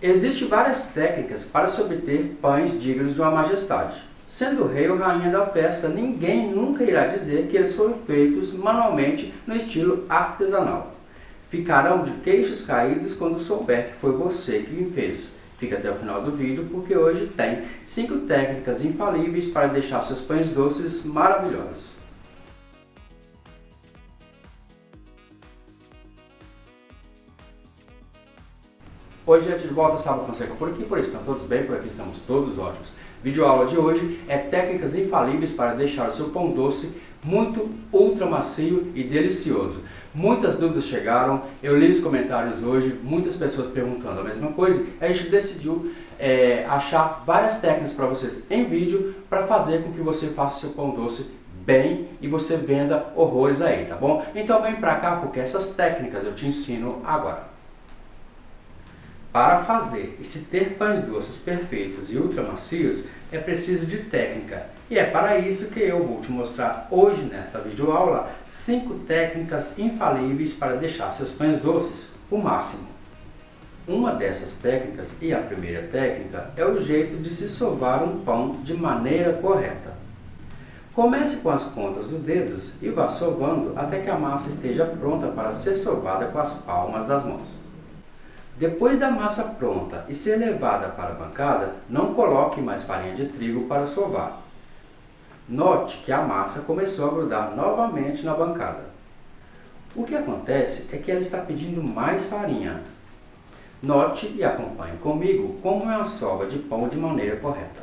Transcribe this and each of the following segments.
Existem várias técnicas para se obter pães dignos de uma majestade. Sendo o rei ou rainha da festa, ninguém nunca irá dizer que eles foram feitos manualmente no estilo artesanal. Ficarão de queixos caídos quando souber que foi você que me fez. Fica até o final do vídeo porque hoje tem 5 técnicas infalíveis para deixar seus pães doces maravilhosos. Oi gente, de volta, Sábado Fonseca por aqui, por aí estão todos bem, por aqui estamos todos ótimos. Videoaula de hoje é técnicas infalíveis para deixar o seu pão doce muito ultra macio e delicioso. Muitas dúvidas chegaram, eu li os comentários hoje, muitas pessoas perguntando a mesma coisa. A gente decidiu achar várias técnicas para vocês em vídeo para fazer com que você faça seu pão doce bem e você venda horrores aí, tá bom? Então vem pra cá porque essas técnicas eu te ensino agora. Para fazer e se ter pães doces perfeitos e ultra macios, é preciso de técnica. E é para isso que eu vou te mostrar hoje nesta videoaula 5 técnicas infalíveis para deixar seus pães doces o máximo. Uma dessas técnicas, e a primeira técnica, é o jeito de se sovar um pão de maneira correta. Comece com as pontas dos dedos e vá sovando até que a massa esteja pronta para ser sovada com as palmas das mãos. Depois da massa pronta e ser levada para a bancada, não coloque mais farinha de trigo para sovar. Note que a massa começou a grudar novamente na bancada. O que acontece é que ela está pedindo mais farinha. Note e acompanhe comigo como é a sova de pão de maneira correta.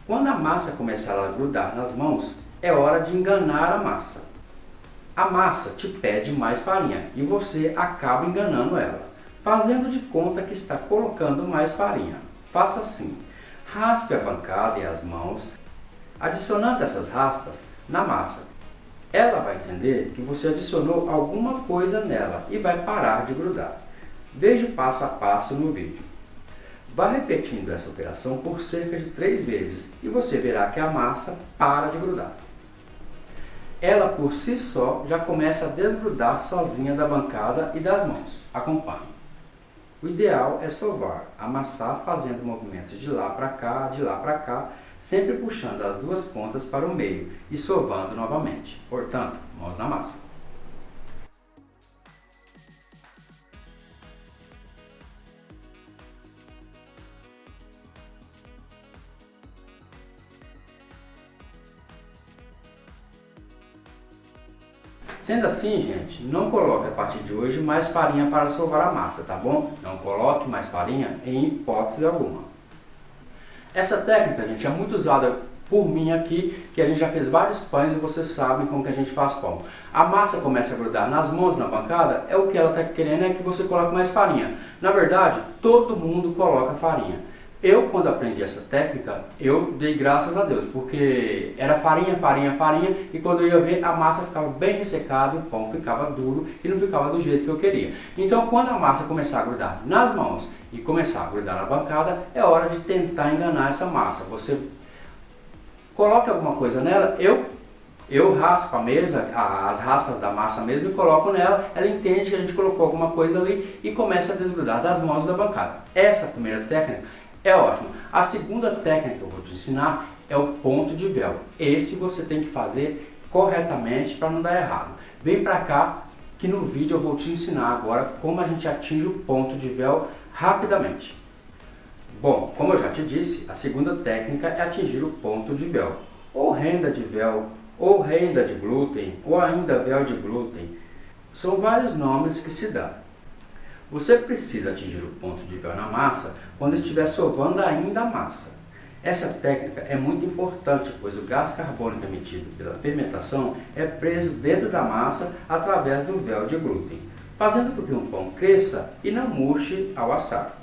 Quando a massa começar a grudar nas mãos, é hora de enganar a massa. A massa te pede mais farinha e você acaba enganando ela, fazendo de conta que está colocando mais farinha. Faça assim: raspe a bancada e as mãos, adicionando essas raspas na massa. Ela vai entender que você adicionou alguma coisa nela e vai parar de grudar. Veja o passo a passo no vídeo. Vá repetindo essa operação por cerca de 3 vezes e você verá que a massa para de grudar. Ela por si só já começa a desgrudar sozinha da bancada e das mãos. Acompanhe. O ideal é sovar, amassar fazendo movimentos de lá para cá, sempre puxando as duas pontas para o meio e sovando novamente. Portanto, mãos na massa. Sendo assim, gente, não coloque a partir de hoje mais farinha para sovar a massa, tá bom? Não coloque mais farinha em hipótese alguma. Essa técnica, gente, é muito usada por mim aqui, que a gente já fez vários pães e vocês sabem como que a gente faz pão. A massa começa a grudar nas mãos, na bancada, é o que ela está querendo é que você coloque mais farinha. Na verdade, todo mundo coloca farinha. Eu, quando aprendi essa técnica, eu dei graças a Deus, porque era farinha, farinha, farinha, e quando eu ia ver, a massa ficava bem ressecada, o pão ficava duro e não ficava do jeito que eu queria. Então, quando a massa começar a grudar nas mãos e começar a grudar na bancada, é hora de tentar enganar essa massa. Você coloca alguma coisa nela, eu raspo a mesa, as raspas da massa mesmo e coloco nela, ela entende que a gente colocou alguma coisa ali e começa a desgrudar das mãos da bancada. Essa primeira técnica é ótimo. A segunda técnica que eu vou te ensinar é o ponto de véu. Esse você tem que fazer corretamente para não dar errado. Vem para cá que no vídeo eu vou te ensinar agora como a gente atinge o ponto de véu rapidamente. Bom, como eu já te disse, a segunda técnica é atingir o ponto de véu. Ou renda de véu, ou renda de glúten, ou ainda véu de glúten. São vários nomes que se dá. Você precisa atingir o ponto de véu na massa quando estiver sovando ainda a massa. Essa técnica é muito importante, pois o gás carbônico emitido pela fermentação é preso dentro da massa através do véu de glúten, fazendo com que um pão cresça e não murche ao assar.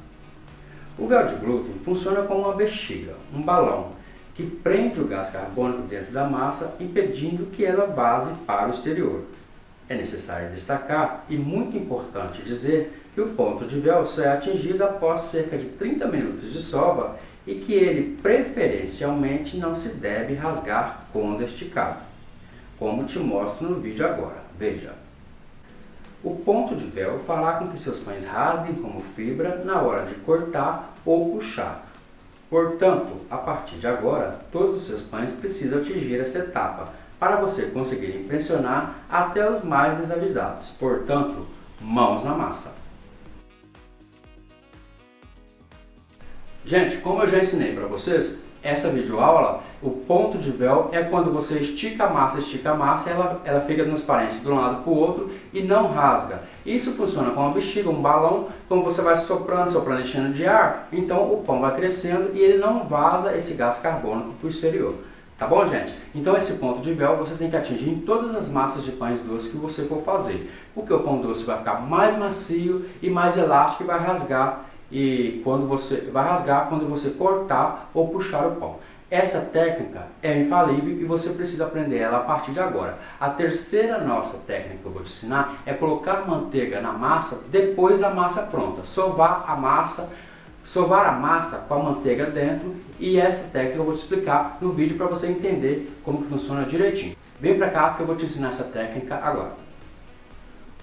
O véu de glúten funciona como uma bexiga, um balão, que prende o gás carbônico dentro da massa, impedindo que ela vaze para o exterior. É necessário destacar e muito importante dizer que o ponto de véu só é atingido após cerca de 30 minutos de sova e que ele preferencialmente não se deve rasgar quando esticado, como te mostro no vídeo agora. Veja. O ponto de véu fará com que seus pães rasguem como fibra na hora de cortar ou puxar. Portanto, a partir de agora, todos os seus pães precisam atingir essa etapa para você conseguir impressionar até os mais desavisados. Portanto, mãos na massa. Gente, como eu já ensinei para vocês, essa videoaula, o ponto de véu é quando você estica a massa, ela fica transparente de um lado para o outro e não rasga. Isso funciona com uma bexiga, um balão, como você vai soprando, enchendo de ar, então o pão vai crescendo e ele não vaza esse gás carbônico para o exterior. Tá bom, gente? Então esse ponto de véu você tem que atingir em todas as massas de pães doces que você for fazer, porque o pão doce vai ficar mais macio e mais elástico e vai rasgar. Quando você cortar ou puxar o pão. Essa técnica é infalível e você precisa aprender ela a partir de agora. A terceira nossa técnica que eu vou te ensinar é colocar manteiga na massa depois da massa pronta. Sovar a massa com a manteiga dentro, e essa técnica eu vou te explicar no vídeo para você entender como que funciona direitinho. Vem para cá que eu vou te ensinar essa técnica agora.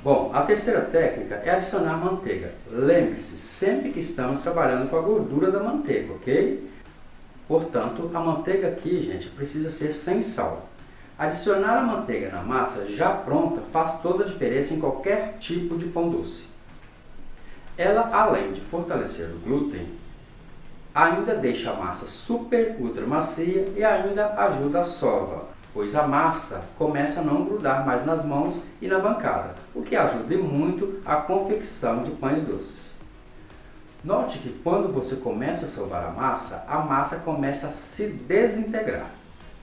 Bom, a terceira técnica é adicionar manteiga. Lembre-se, sempre que estamos trabalhando com a gordura da manteiga, ok? Portanto, a manteiga aqui, gente, precisa ser sem sal. Adicionar a manteiga na massa já pronta faz toda a diferença em qualquer tipo de pão doce. Ela, além de fortalecer o glúten, ainda deixa a massa super ultra macia e ainda ajuda a sova, pois a massa começa a não grudar mais nas mãos e na bancada, o que ajuda muito a confecção de pães doces. Note que quando você começa a sovar a massa começa a se desintegrar.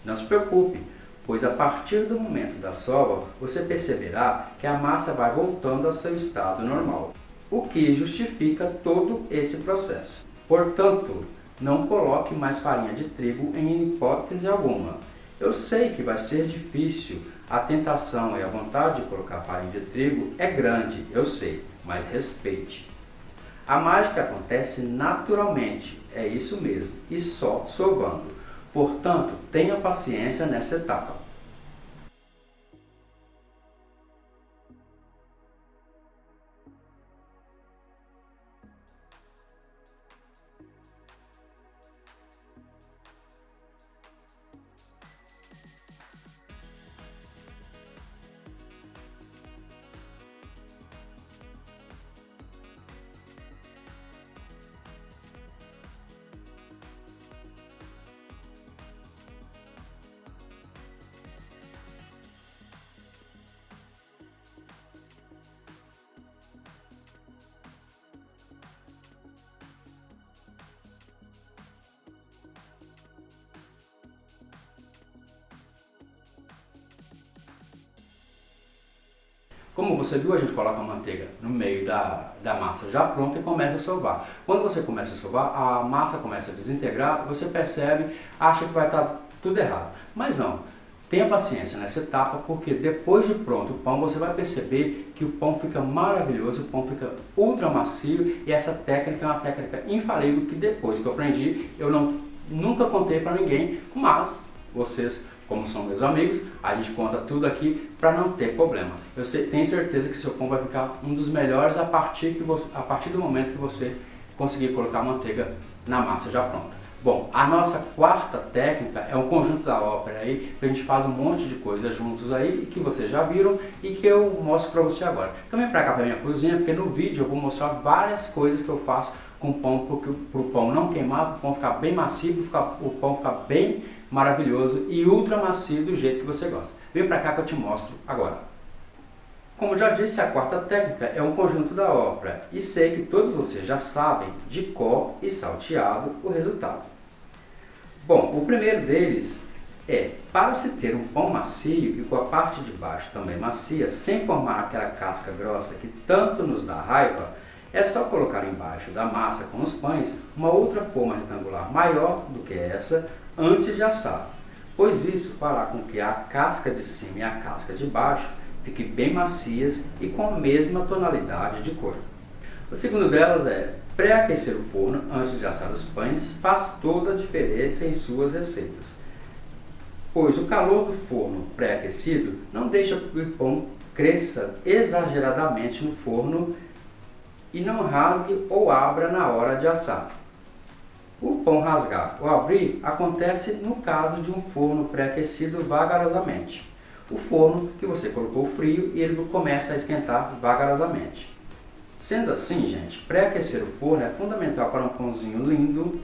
Não se preocupe, pois a partir do momento da sova, você perceberá que a massa vai voltando ao seu estado normal, o que justifica todo esse processo. Portanto, não coloque mais farinha de trigo em hipótese alguma. Eu sei que vai ser difícil, a tentação e a vontade de colocar farinha de trigo é grande, eu sei, mas respeite. A mágica acontece naturalmente, é isso mesmo, e só sovando. Portanto, tenha paciência nessa etapa. Como você viu, a gente coloca a manteiga no meio da massa já pronta e começa a sovar. Quando você começa a sovar, a massa começa a desintegrar, você percebe, acha que vai estar tudo errado. Mas não, tenha paciência nessa etapa, porque depois de pronto o pão, você vai perceber que o pão fica maravilhoso, o pão fica ultra macio, e essa técnica é uma técnica infalível que depois que eu aprendi, nunca contei para ninguém, mas vocês, como são meus amigos, a gente conta tudo aqui para não ter problema. Tenho certeza que seu pão vai ficar um dos melhores a partir do momento que você conseguir colocar a manteiga na massa já pronta. Bom, a nossa quarta técnica é um conjunto da ópera aí, que a gente faz um monte de coisas juntos aí, que vocês já viram e que eu mostro para você agora. Também para cá para minha cozinha, porque no vídeo eu vou mostrar várias coisas que eu faço com o pão, para o pão não queimar, para o pão ficar bem macio, o pão ficar bem maravilhoso e ultra macio do jeito que você gosta. Vem para cá que eu te mostro agora. Como já disse, a quarta técnica é um conjunto da ópera e sei que todos vocês já sabem de cor e salteado o resultado. Bom, o primeiro deles é, para se ter um pão macio e com a parte de baixo também macia, sem formar aquela casca grossa que tanto nos dá raiva, é só colocar embaixo da massa com os pães uma outra forma retangular maior do que essa antes de assar, pois isso fará com que a casca de cima e a casca de baixo fiquem bem macias e com a mesma tonalidade de cor. O segundo delas é pré-aquecer o forno antes de assar os pães faz toda a diferença em suas receitas, pois o calor do forno pré-aquecido não deixa o pão cresça exageradamente no forno e não rasgue ou abra na hora de assar. O pão rasgar ou abrir acontece no caso de um forno pré-aquecido vagarosamente. O forno que você colocou frio e ele começa a esquentar vagarosamente. Sendo assim, gente, pré-aquecer o forno é fundamental para um pãozinho lindo,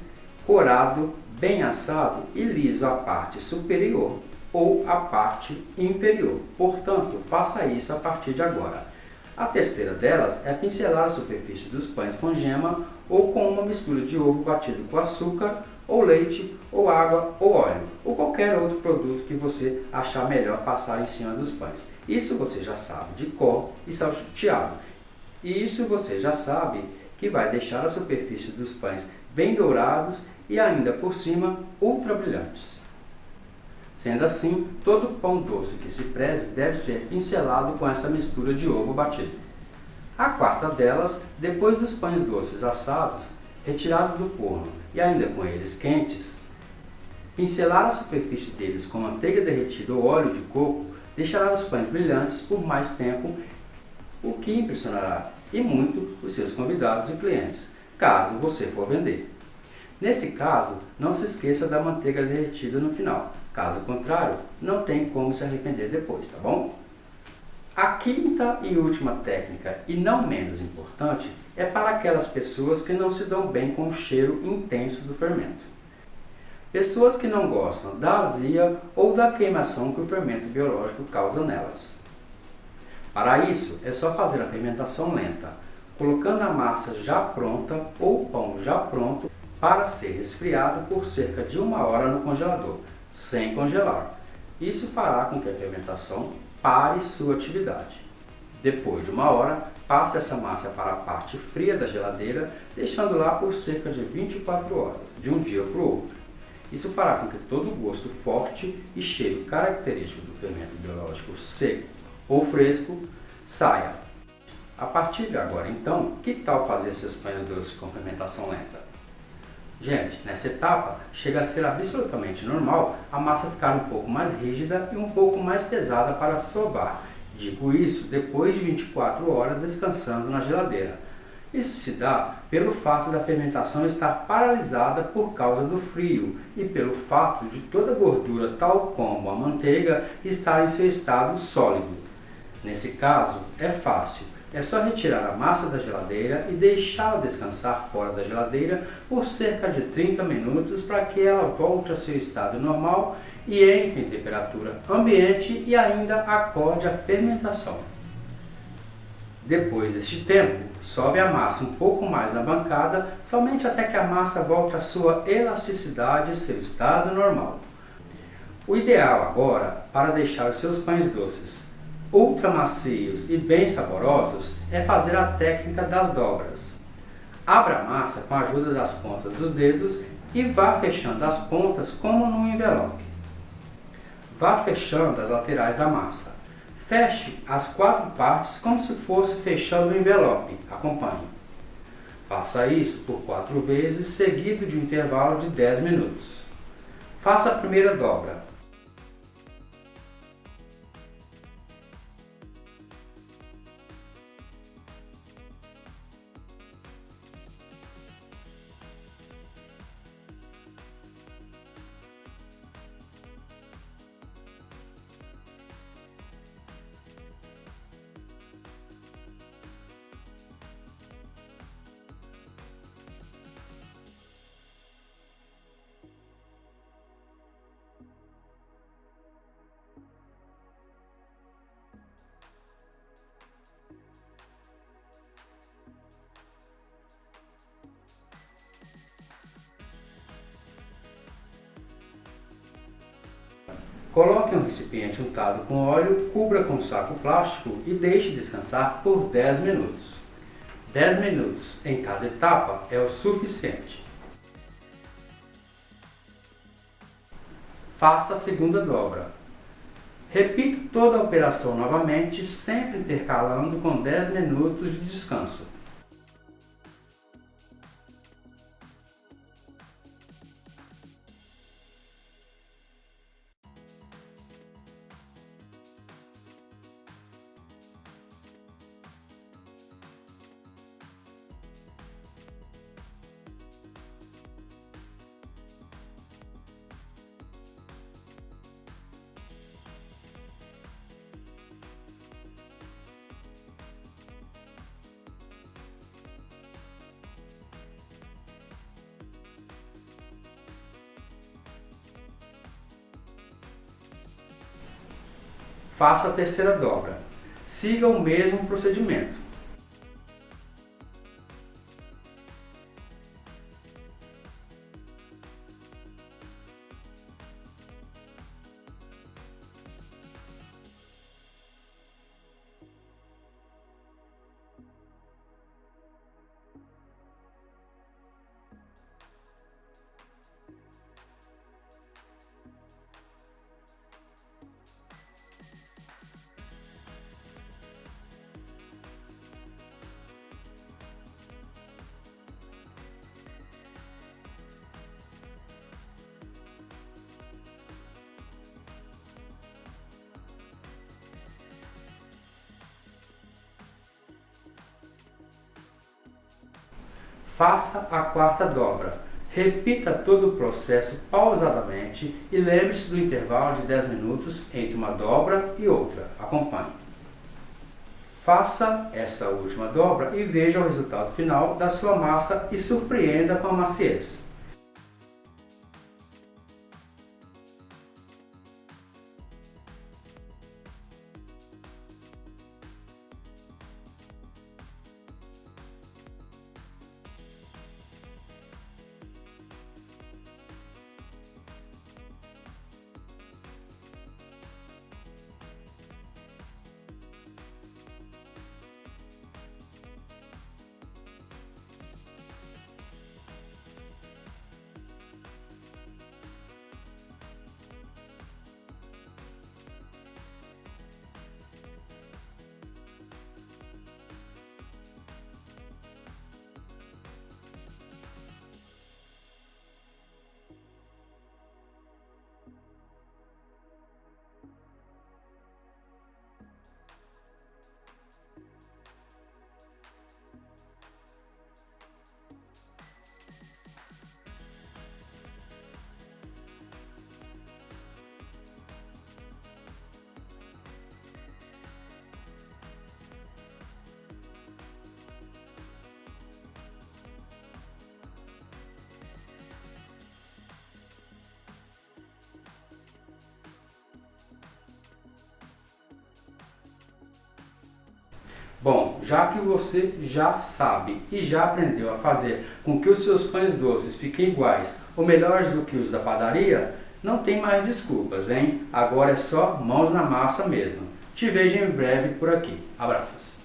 corado, bem assado e liso a parte superior ou a parte inferior. Portanto, faça isso a partir de agora. A terceira delas é pincelar a superfície dos pães com gema ou com uma mistura de ovo batido com açúcar, ou leite, ou água, ou óleo, ou qualquer outro produto que você achar melhor passar em cima dos pães. Isso você já sabe de cor e salteado. E isso você já sabe que vai deixar a superfície dos pães bem dourados e ainda por cima ultra brilhantes. Sendo assim, todo pão doce que se preze deve ser pincelado com essa mistura de ovo batido. A quarta delas, depois dos pães doces assados, retirados do forno e ainda com eles quentes, pincelar a superfície deles com manteiga derretida ou óleo de coco deixará os pães brilhantes por mais tempo, o que impressionará e muito os seus convidados e clientes, caso você for vender. Nesse caso, não se esqueça da manteiga derretida no final. Caso contrário, não tem como se arrepender depois, tá bom? A quinta e última técnica, e não menos importante, é para aquelas pessoas que não se dão bem com o cheiro intenso do fermento. Pessoas que não gostam da azia ou da queimação que o fermento biológico causa nelas. Para isso, é só fazer a fermentação lenta, colocando a massa já pronta ou o pão já pronto para ser resfriado por cerca de 1 hora no congelador, sem congelar. Isso fará com que a fermentação pare sua atividade. Depois de 1 hora, passe essa massa para a parte fria da geladeira, deixando lá por cerca de 24 horas, de um dia para o outro. Isso fará com que todo o gosto forte e cheiro característico do fermento biológico seco ou fresco saia. A partir de agora, então, que tal fazer seus pães doces com fermentação lenta? Gente, nessa etapa, chega a ser absolutamente normal a massa ficar um pouco mais rígida e um pouco mais pesada para sovar. Digo isso depois de 24 horas descansando na geladeira. Isso se dá pelo fato da fermentação estar paralisada por causa do frio e pelo fato de toda a gordura, tal como a manteiga, estar em seu estado sólido. Nesse caso, é fácil. É só retirar a massa da geladeira e deixá-la descansar fora da geladeira por cerca de 30 minutos para que ela volte ao seu estado normal e entre em temperatura ambiente e ainda acorde a fermentação. Depois deste tempo, sobe a massa um pouco mais na bancada, somente até que a massa volte à sua elasticidade e seu estado normal. O ideal agora, para deixar os seus pães doces ultra macios e bem saborosos, é fazer a técnica das dobras. Abra a massa com a ajuda das pontas dos dedos e vá fechando as pontas como num envelope. Vá fechando as laterais da massa. Feche as 4 partes como se fosse fechando o envelope. Acompanhe. Faça isso por 4 vezes, seguido de um intervalo de 10 minutos. Faça a primeira dobra. Coloque um recipiente untado com óleo, cubra com saco plástico e deixe descansar por 10 minutos. 10 minutos em cada etapa é o suficiente. Faça a segunda dobra. Repita toda a operação novamente, sempre intercalando com 10 minutos de descanso. faça a terceira dobra. Siga o mesmo procedimento. Faça a quarta dobra. Repita todo o processo pausadamente e lembre-se do intervalo de 10 minutos entre uma dobra e outra. Acompanhe. Faça essa última dobra e veja o resultado final da sua massa e surpreenda com a maciez. Bom, já que você já sabe e já aprendeu a fazer com que os seus pães doces fiquem iguais ou melhores do que os da padaria, não tem mais desculpas, hein? Agora é só mãos na massa mesmo. Te vejo em breve por aqui. Abraços!